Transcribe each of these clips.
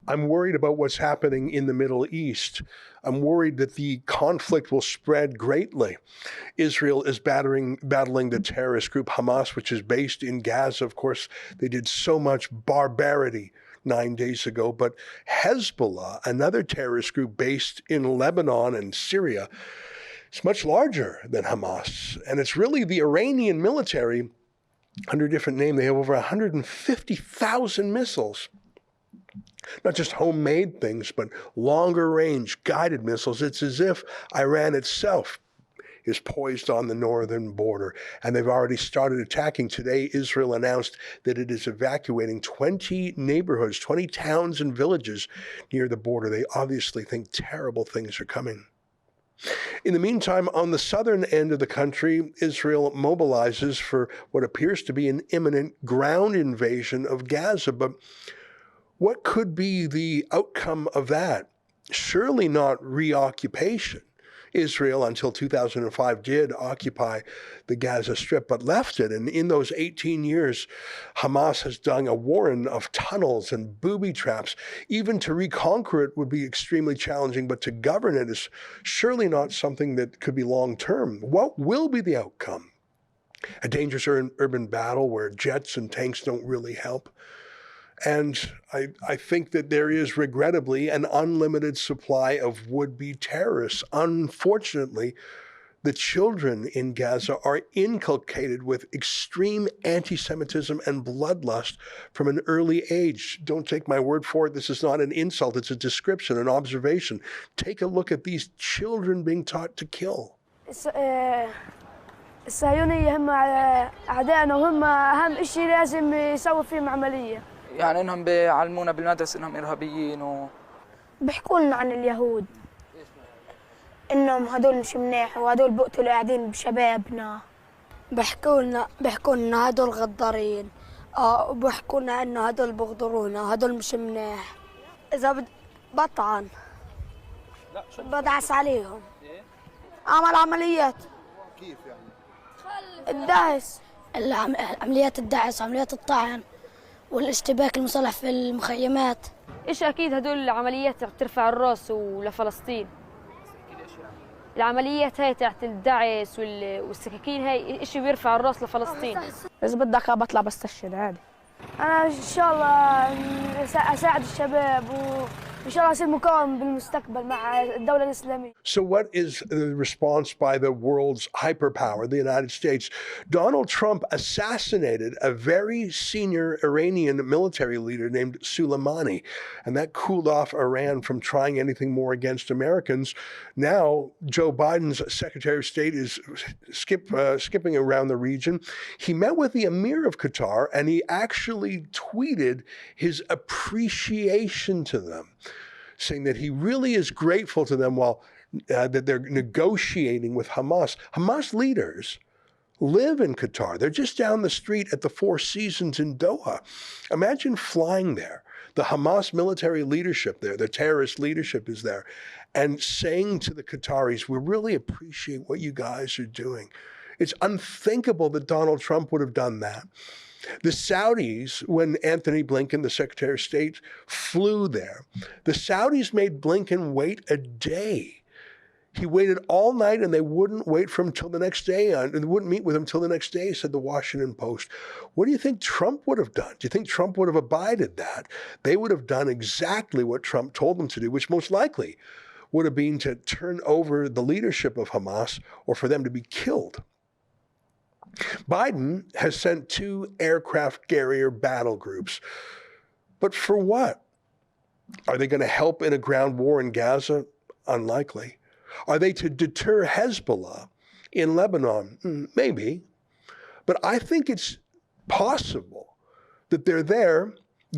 I'm worried about what's happening in the Middle East. I'm worried that the conflict will spread greatly. Israel is battling the terrorist group Hamas, which is based in Gaza. Of course, they did so much barbarity 9 days ago. But Hezbollah, another terrorist group based in Lebanon and Syria, is much larger than Hamas. And it's really the Iranian military, under a different name. They have over 150,000 missiles. Not just homemade things, but longer range guided missiles. It's as if Iran itself is poised on the northern border, and they've already started attacking. Today, Israel announced that it is evacuating 20 neighborhoods, 20 towns and villages near the border. They obviously think terrible things are coming. In the meantime, on the southern end of the country, Israel mobilizes for what appears to be an imminent ground invasion of Gaza. But what could be the outcome of that? Surely not reoccupation. Israel, until 2005, did occupy the Gaza Strip, but left it. And in those 18 years, Hamas has dug a warren of tunnels and booby traps. Even to reconquer it would be extremely challenging, but to govern it is surely not something that could be long-term. What will be the outcome? A dangerous urban battle where jets and tanks don't really help? And I think that there is, regrettably, an unlimited supply of would-be terrorists. Unfortunately, the children in Gaza are inculcated with extreme anti-Semitism and bloodlust from an early age. Don't take my word for it. This is not an insult. It's a description, an observation. Take a look at these children being taught to kill. الصهيونية هم أعدائنا وهم أهم شيء لازم يسوي فيهم عملية. يعني انهم بيعلمونا بالمدرسه انهم ارهابيين بيحكوا لنا عن اليهود انهم هدول مش منيح وهدول بقتلوا قاعدين بشبابنا. بيحكوا لنا هدول غدارين وبيحكوا لنا انه هدول بغدرونا هدول مش منيح. اذا بطعن بدعس عليهم. عمل عمليات. كيف يعني؟ الدعس. عمليات الدعس، عمليات الطعن والاشتباك المسلح في المخيمات. ايش اكيد هدول العمليات ترفع الراس ولفلسطين. العمليات هاي تاعت الدعس والسكاكين هاي اشي بيرفع الراس لفلسطين. اذا بدك بطلع بستشهد عادي. انا ان شاء الله اساعد الشباب وان شاء الله اصير مقاوم بالمستقبل مع الدولة الإسلامية. So what is the response by the world's hyperpower, the United States? Donald Trump assassinated a very senior Iranian military leader named Soleimani, and that cooled off Iran from trying anything more against Americans. Now, Joe Biden's Secretary of State is skipping around the region. He met with the Emir of Qatar, and he actually tweeted his appreciation to them, saying that he really is grateful to them while that they're negotiating with Hamas. Hamas leaders live in Qatar. They're just down the street at the Four Seasons in Doha. Imagine flying there. The Hamas military leadership there, the terrorist leadership is there, and saying to the Qataris, we really appreciate what you guys are doing. It's unthinkable that Donald Trump would have done that. The Saudis, when Anthony Blinken, the Secretary of State, flew there, the Saudis made Blinken wait a day. He waited all night and they wouldn't wait for him till the next day, and they wouldn't meet with him till the next day, said the Washington Post. What do you think Trump would have done? Do you think Trump would have abided that? They would have done exactly what Trump told them to do, which most likely would have been to turn over the leadership of Hamas or for them to be killed. Biden has sent 2 aircraft carrier battle groups. But for what? Are they going to help in a ground war in Gaza? Unlikely. Are they to deter Hezbollah in Lebanon? Maybe. But I think it's possible that they're there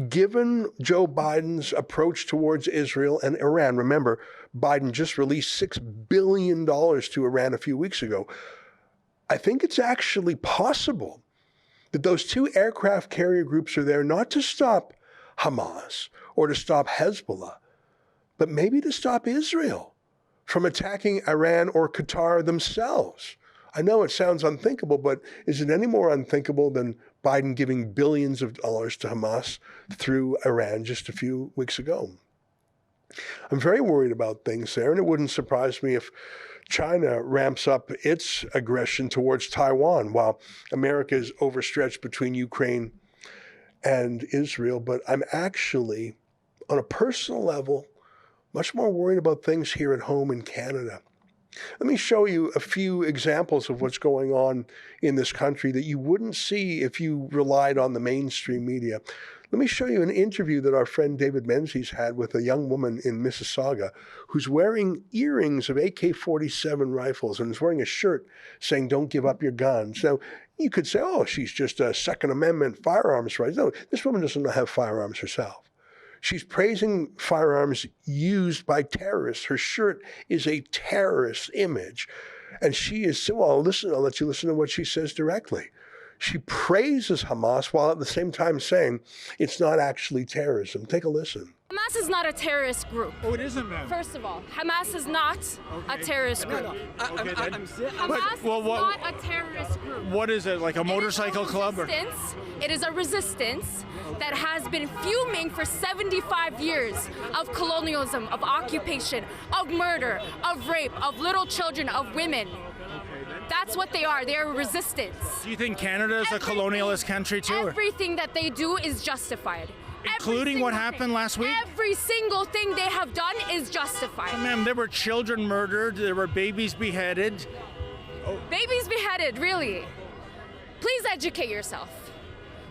given Joe Biden's approach towards Israel and Iran. Remember, Biden just released $6 billion to Iran a few weeks ago. I think it's actually possible that those 2 aircraft carrier groups are there not to stop Hamas or to stop Hezbollah, but maybe to stop Israel from attacking Iran or Qatar themselves. I know it sounds unthinkable, but is it any more unthinkable than Biden giving billions of dollars to Hamas through Iran just a few weeks ago. I'm very worried about things there, and it wouldn't surprise me if China ramps up its aggression towards Taiwan while America is overstretched between Ukraine and Israel. But I'm actually, on a personal level, much more worried about things here at home in Canada. Let me show you a few examples of what's going on in this country that you wouldn't see if you relied on the mainstream media. Let me show you an interview that our friend David Menzies had with a young woman in Mississauga who's wearing earrings of AK-47 rifles and is wearing a shirt saying, "Don't give up your guns." Now, you could say, oh, she's just a Second Amendment firearms rights. No, this woman doesn't have firearms herself. She's praising firearms used by terrorists. Her shirt is a terrorist image. And she is, well, listen, I'll let you listen to what she says directly. She praises Hamas while at the same time saying it's not actually terrorism. Take a listen. Hamas is not a terrorist group. Oh, it isn't, ma'am. First of all, Hamas is not a terrorist group. Okay, Hamas is not a terrorist group. What is it, like a motorcycle club? Or? It is a resistance that has been fuming for 75 years of colonialism, of occupation, of murder, of rape, of little children, of women. That's what they are. They are resistance. Do you think Canada is a colonialist country too? Everything that they do is justified. Including what happened last week? Every single thing they have done is justified. Ma'am, there were children murdered, there were babies beheaded. Babies beheaded, really? Please educate yourself.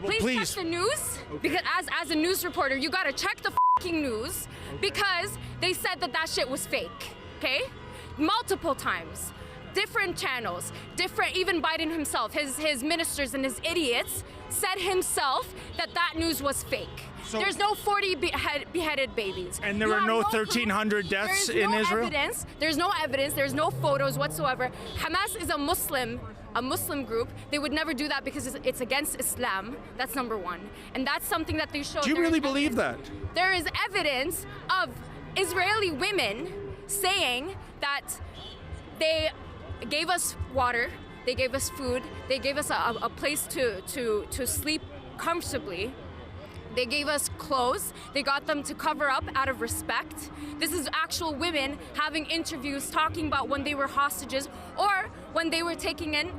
Well, please check the news, because as a news reporter, you gotta check the fucking news, because they said that shit was fake, okay? Multiple times. Different channels, even Biden himself, his ministers and his idiots said himself that news was fake. So, there's no 40 beheaded babies. And there were no 1,300 deaths in Israel? There's no evidence, there's no photos whatsoever. Hamas is a Muslim group. They would never do that because it's against Islam. That's number one. And that's something that they show. Do you really believe that? There is evidence of Israeli women saying that they gave us water, they gave us food, they gave us a place to sleep comfortably. They gave us clothes. They got them to cover up out of respect. This is actual women having interviews talking about when they were hostages or when they were taking in,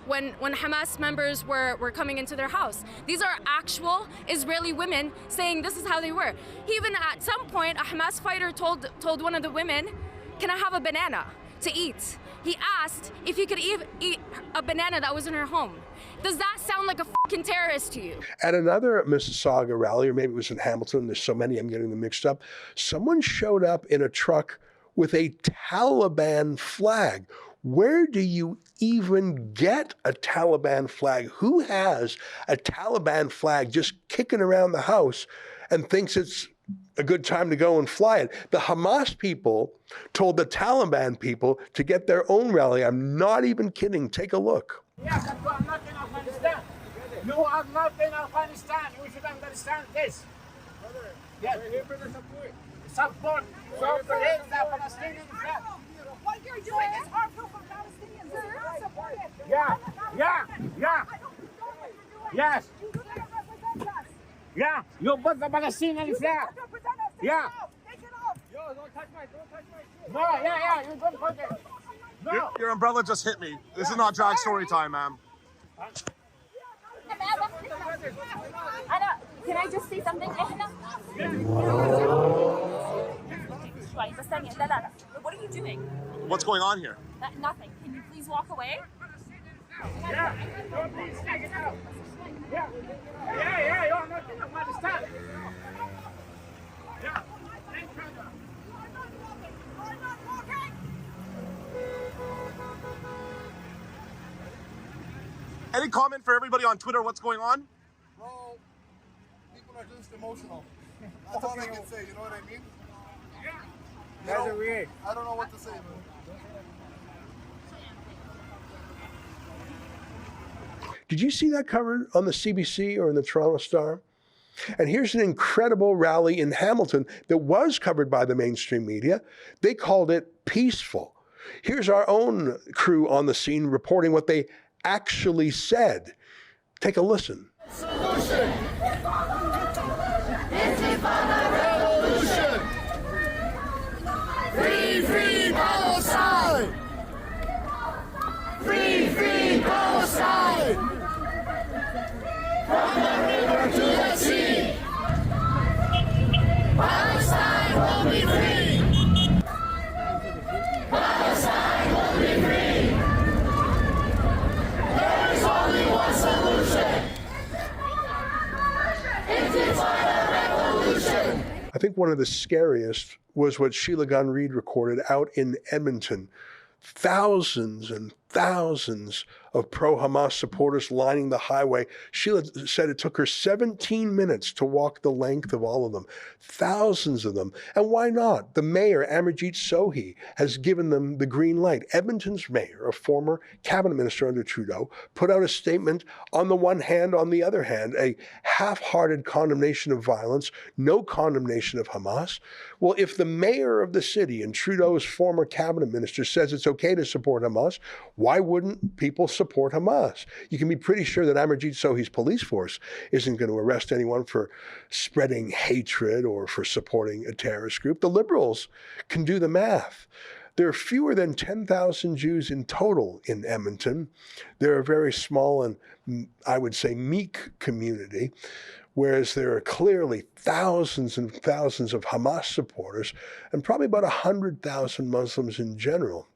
when Hamas members were coming into their house. These are actual Israeli women saying this is how they were. Even at some point, a Hamas fighter told one of the women, "Can I have a banana to eat?" He asked if he could eat a banana that was in her home. Does that sound like a fucking terrorist to you? At another Mississauga rally, or maybe it was in Hamilton, there's so many I'm getting them mixed up, someone showed up in a truck with a Taliban flag. Where do you even get a Taliban flag? Who has a Taliban flag just kicking around the house and thinks it's a good time to go and fly it? The Hamas people told the Taliban people to get their own rally. I'm not even kidding. Take a look. Yes, you are not in Afghanistan. You are not in Afghanistan. You should understand this. Yes. We're here for the support. So praise the Palestinian flag. What you're doing is harmful for Palestinians. You're not supporting it. Yeah. Yes. Yeah. You put the Palestinian flag. Yeah. Take it off. Yo, don't touch my No, yeah. You don't put it. No. Your umbrella just hit me. This is not drag story time, ma'am. Can I just say something? What are you doing? What's going on here? Nothing. Can you please walk away? Yeah. Please take it out. Yeah. You're not in Afghanistan. Yeah. Any comment for everybody on Twitter? What's going on? Bro, people are just emotional. That's all I can say, you know what I mean? That's weird. I don't know what to say, man. Did you see that covered on the CBC or in the Toronto Star? And here's an incredible rally in Hamilton that was covered by the mainstream media. They called it peaceful. Here's our own crew on the scene reporting what they actually said. Take a listen. Solution. Revolution. Free, free Palestine. Free, free Palestine. From the river to the sea. Palestine will be free. Palestine will be free. There is only one solution. Intifada revolution. I think one of the scariest was what Sheila Gunn Reid recorded out in Edmonton. Thousands and thousands of pro-Hamas supporters lining the highway. Sheila said it took her 17 minutes to walk the length of all of them. Thousands of them. And why not? The mayor, Amarjeet Sohi, has given them the green light. Edmonton's mayor, a former cabinet minister under Trudeau, put out a statement on the one hand, on the other hand, a half-hearted condemnation of violence, no condemnation of Hamas. Well, if the mayor of the city and Trudeau's former cabinet minister says it's okay to support Hamas, why wouldn't people support Hamas? You can be pretty sure that Amarjeet Sohi's police force isn't going to arrest anyone for spreading hatred or for supporting a terrorist group. The Liberals can do the math. There are fewer than 10,000 Jews in total in Edmonton. They're a very small and, I would say, meek community, whereas there are clearly thousands and thousands of Hamas supporters and probably about 100,000 Muslims in general.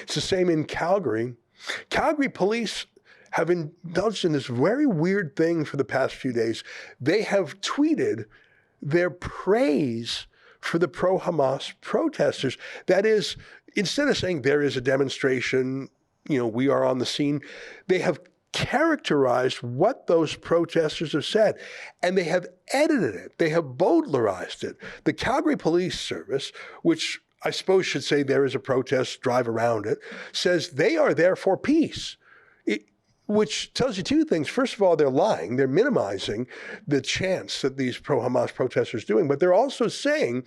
It's the same in Calgary. Calgary police have indulged in this very weird thing for the past few days. They have tweeted their praise for the pro-Hamas protesters. That is, instead of saying there is a demonstration, we are on the scene, they have characterized what those protesters have said, and they have edited it. They have Bowdlerized it. The Calgary Police Service, which I suppose should say there is a protest, drive around it, says they are there for peace, which tells you two things. First of all, they're lying. They're minimizing the chance that these pro-Hamas protesters are doing, but they're also saying,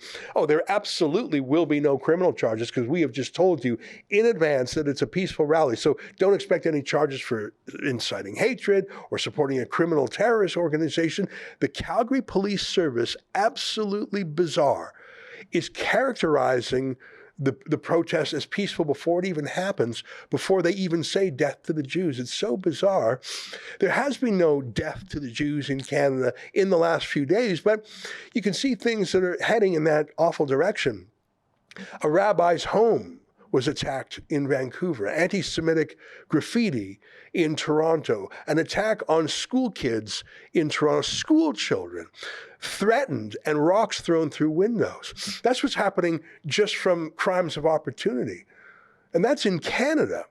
there absolutely will be no criminal charges because we have just told you in advance that it's a peaceful rally. So don't expect any charges for inciting hatred or supporting a criminal terrorist organization. The Calgary Police Service, absolutely bizarre, is characterizing the protest as peaceful before it even happens, before they even say death to the Jews. It's so bizarre. There has been no death to the Jews in Canada in the last few days, but you can see things that are heading in that awful direction. A rabbi's home was attacked in Vancouver, anti-Semitic graffiti in Toronto, an attack on school kids in Toronto, school children threatened and rocks thrown through windows. That's what's happening just from crimes of opportunity. And that's in Canada.